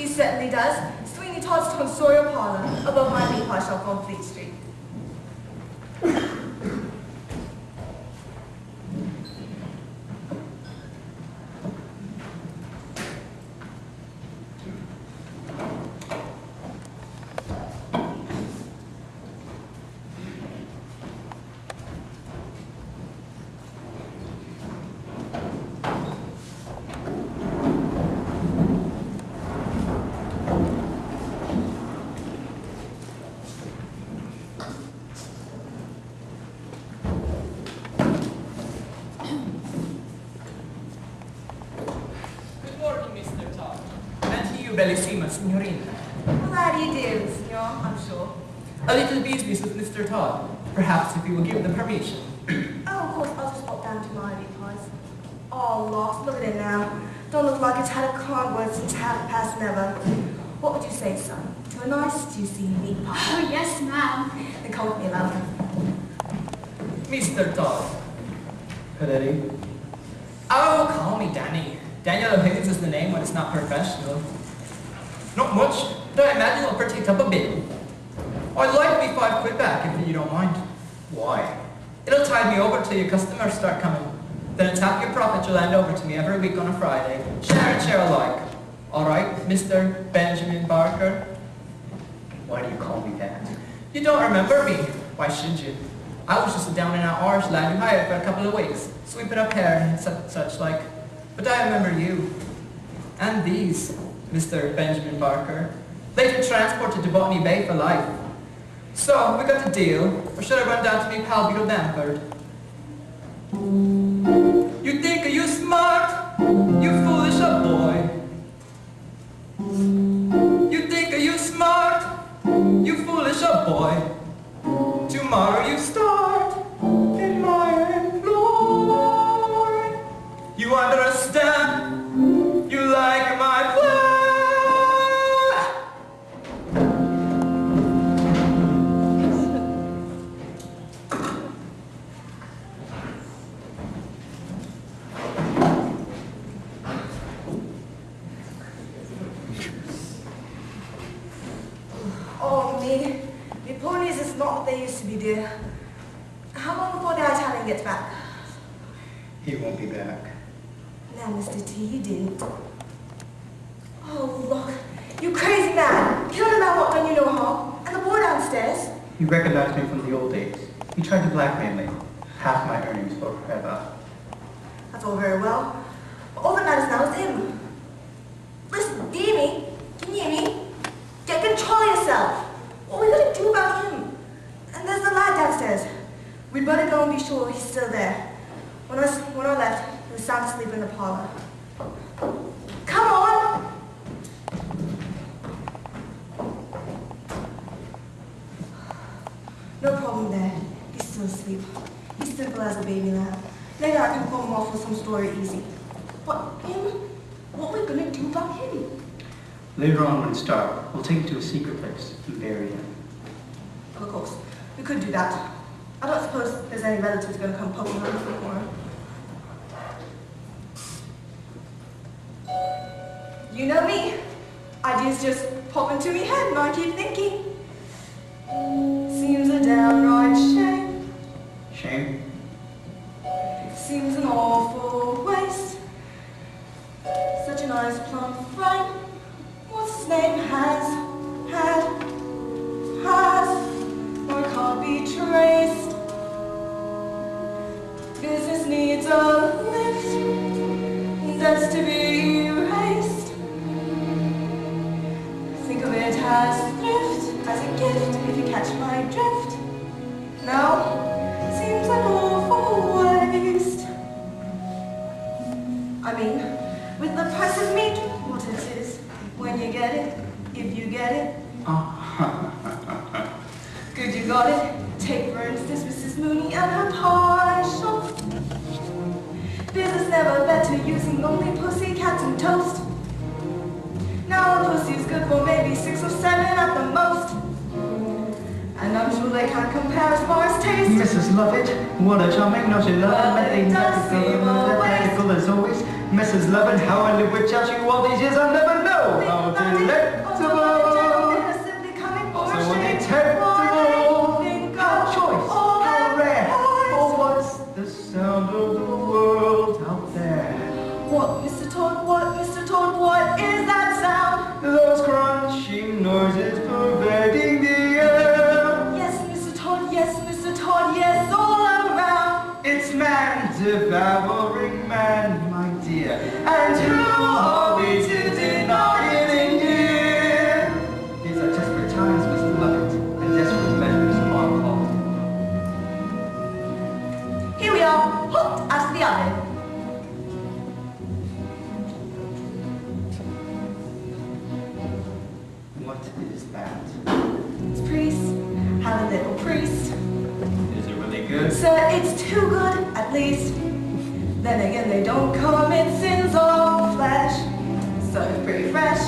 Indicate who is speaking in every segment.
Speaker 1: He certainly does. Sweeny Todd's tonsorial parlor above my meat pie shop on Fleet Street.
Speaker 2: Bellissima, signorina.
Speaker 1: Well, how do you do, signor, I'm sure.
Speaker 2: A little business with Mr. Todd. Perhaps if you will give them permission.
Speaker 1: Oh, of course, I'll just pop down to my meat pies. Oh, lost, look at it now. Don't look like it's had a convert since half past never. What would you say, son? To a nice, juicy meat pie?
Speaker 3: Oh, yes, ma'am.
Speaker 1: Then come with me, love.
Speaker 2: Mr. Todd.
Speaker 4: Eddie?
Speaker 2: Oh, call me Danny. Daniel O'Higgins is the name when it's not professional. Not much, but I imagine I'll take up a bit. I'd like me £5 back if you don't mind.
Speaker 4: Why?
Speaker 2: It'll tide me over till your customers start coming. Then it's half your profit you'll hand over to me every week on a Friday. Share and share alike. All right, Mr. Benjamin Barker?
Speaker 4: Why do you call me that?
Speaker 2: You don't remember me. Why should you? I was just a down-and-out Irish lad you hired for a couple of weeks, sweeping up hair and such like. But I remember you. And these, Mr. Benjamin Barker. Later transported to Botany Bay for life. So, we got the deal, or should I run down to me pal Beetle Bamford? You think you smart, you foolish a boy. You think you smart, you foolish a boy. Tomorrow you start in my employ. You understand, you like my play.
Speaker 1: The ponies is not what they used to be, dear. How long before the Italian gets back?
Speaker 4: He won't be back.
Speaker 1: Now, Mr. T, he didn't. Oh, look. You crazy man. Killed a man what done you no harm. And the boy downstairs.
Speaker 4: He recognized me from the old days. He tried to blackmail me. Half my earnings were forever.
Speaker 1: That's all very well. But all that matters now is him. Listen, do you hear me? Can you hear me? Get control of yourself. What are we going to do about him? And there's the lad downstairs. We'd better go and be sure he's still there. When I left, he was sound asleep in the parlor. Come on! No problem there. He's still asleep. He's simple as a baby lamb. Later I can pull him off with some story easy. But him? What are we going to do about him?
Speaker 4: Later on when it's dark, we'll take him to a secret place and bury him.
Speaker 1: Well, of course, we could do that. I don't suppose there's any relatives going to come poking around the corner. You know me. Ideas just pop into me head and I keep thinking. Seems a downright shame.
Speaker 4: Shame?
Speaker 1: Seems an awful waste. Such a nice plump frame. What's his name has, or can't be traced. Business needs a lift, that's to be erased. Think of it as thrift, as a gift, if you catch my drift. No, seems an awful waste. I mean, with the price of meat, what it is, when you get it, if you get it. Good, you got it. Take, for instance, Mrs. Mooney and her pie shop. Business never better using only pussycats and toast. Now a pussy's good for maybe 6 or 7 at the most. And I'm sure they can't compare as far as taste.
Speaker 4: Mrs. Lovett, what a charming naughty love.
Speaker 1: Well, it does seem a waste.
Speaker 4: As always. Mrs. Lovett, how I live without you all these years, I'll never know how to live. is that?
Speaker 1: It's priest. Have a little priest.
Speaker 4: Is it really good?
Speaker 1: Sir, it's too good, at least. Then again, they don't commit sins of flesh. So it's pretty fresh.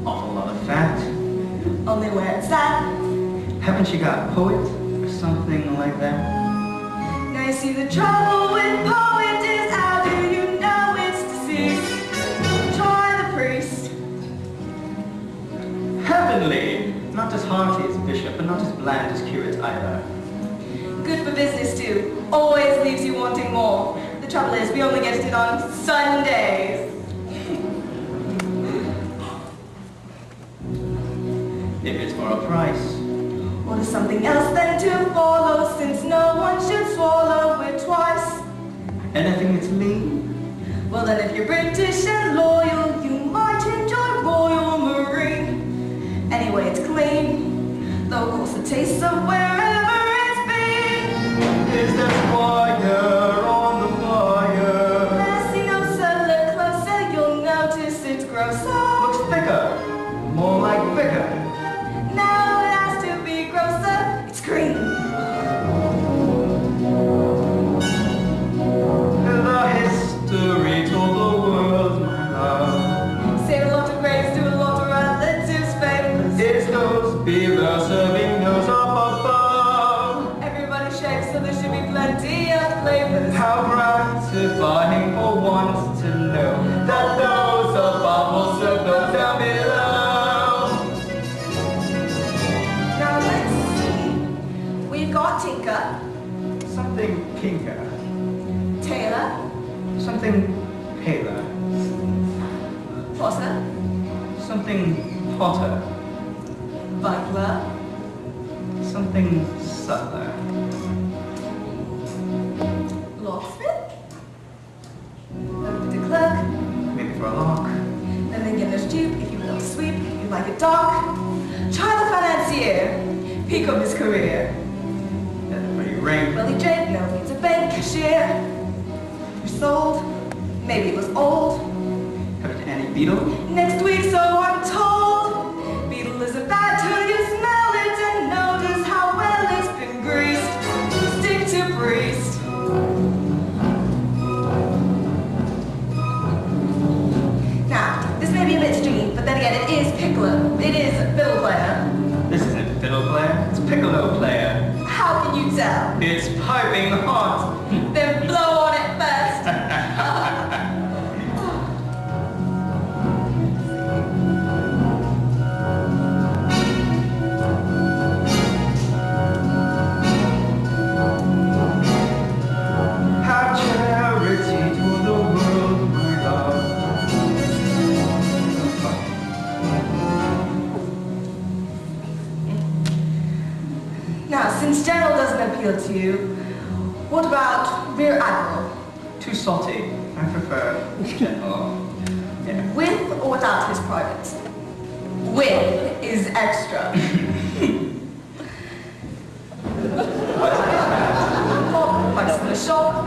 Speaker 4: Awful lot of fat.
Speaker 1: Only where it's at.
Speaker 4: Haven't you got a poet or something like that?
Speaker 1: Now you see the trouble with poet is how do you know it's deceased? Try the priest.
Speaker 4: Heavenly! Not as hearty as bishop, but not as bland as curate either.
Speaker 1: Good for business too. Always leaves you wanting more. The trouble is we only get it on Sundays.
Speaker 4: If it's for a price.
Speaker 1: Or there's something else then to follow, since no one should swallow it twice.
Speaker 4: Anything that's lean?
Speaker 1: Well then if you're British and loyal, you might enjoy Royal Marine. Anyway, it's clean, though of course the taste of wherever it's been.
Speaker 4: Is there fire on the fire?
Speaker 1: Mercy, no sir, look closer, you'll notice it's grosser.
Speaker 4: Looks thicker, more like vicar.
Speaker 1: Now it has to be grosser, it's green.
Speaker 4: The history told the world, my love.
Speaker 1: Say a lot of praise to a lot of relatives' favors.
Speaker 4: It's those beaver serving those up above.
Speaker 1: Everybody shakes, so there should be plenty of flavors.
Speaker 4: How gratifying for once to know that those above will serve those down below.
Speaker 1: Now let's see. We've got Tinker,
Speaker 4: Something pinker,
Speaker 1: Taylor,
Speaker 4: something paler,
Speaker 1: Potter,
Speaker 4: something hotter,
Speaker 1: Butler,
Speaker 4: something subtler.
Speaker 1: Locksmith, the clerk,
Speaker 4: Maybe for a lock.
Speaker 1: then again there's Duke if you want to sweep, if you like it dark. Try the financier, peak of his career.
Speaker 4: Everybody ring.
Speaker 1: Well, he drank, no, he's a bank cashier. You're sold, maybe it was old.
Speaker 4: Heard of Annie Beetle?
Speaker 1: Next week, so I'm told. Beetle isn't bad till you smell it and notice how well it's been greased. Stick to priest. Now, this may be a bit stringy, but then again, it is piccolo. It is fiddle player.
Speaker 4: This isn't fiddle player, it's piccolo player.
Speaker 1: How can you tell?
Speaker 4: It's piping hot.
Speaker 1: Then blow on it first.
Speaker 4: Have charity to the world, my love.
Speaker 1: Now, since General doesn't appeal to you, what about Rear Admiral?
Speaker 4: Too salty. I prefer general. Yeah.
Speaker 1: With or without his privates? With is extra. Or price in the shop.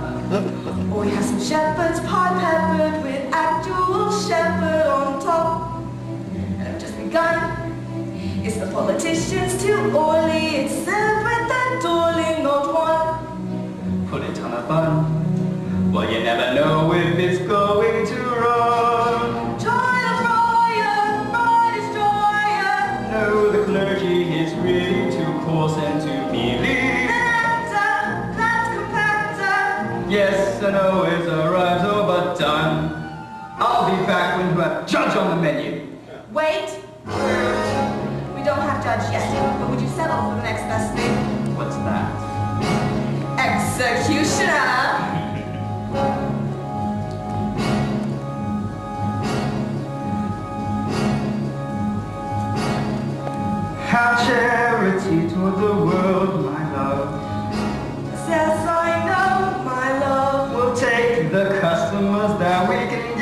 Speaker 1: Or we have some shepherd's pie peppered with actual shepherd on top. And I've just begun. It's the politicians too oily. It's served with that doily, not one.
Speaker 4: Put it on a bun. Well, you never know if it's going to run.
Speaker 1: Try the friar, fry destroyer.
Speaker 4: No, the clergy is really too coarse and to believe.
Speaker 1: An actor, that's compactor.
Speaker 4: Yes, I know it's arrived, oh, but done. I'll be back when you have judge on the menu.
Speaker 1: Wait. We don't have judge yet, but would you settle for the next best thing?
Speaker 4: What's that?
Speaker 1: Executioner.
Speaker 4: Have charity toward the world, my love.
Speaker 1: Yes, I know, my love.
Speaker 4: We'll take the customers that we can